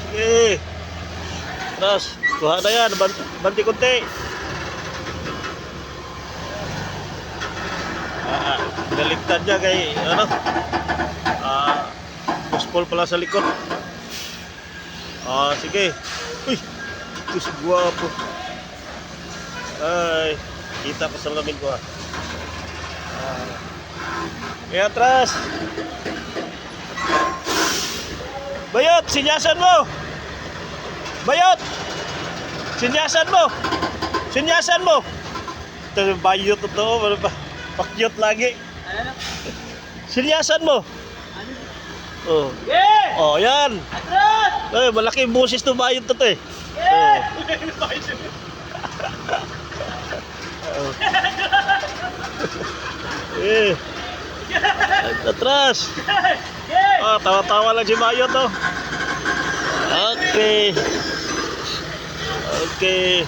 Sige. Terus, kuha na yan. Banti kunti. Galigtad niya kay, ano, puspol pala sa likod. Sige. Uy, ito si guwapo. Ay, kita ko sa lamin ko ha. Atras. Bayot, sinyasan mo. Bayot. Sinyasan mo. Sinyasan mo. Ito bayot ito. Pakyot lagi. Sinyasan mo. Oh. Yeah! Oh, yan. Atras! Ay, malaki yung busis to bayot to eh. Yeah! Oh. Eh. Atras. Tawa-tawa lang si Bayot oh. Okay. Okay.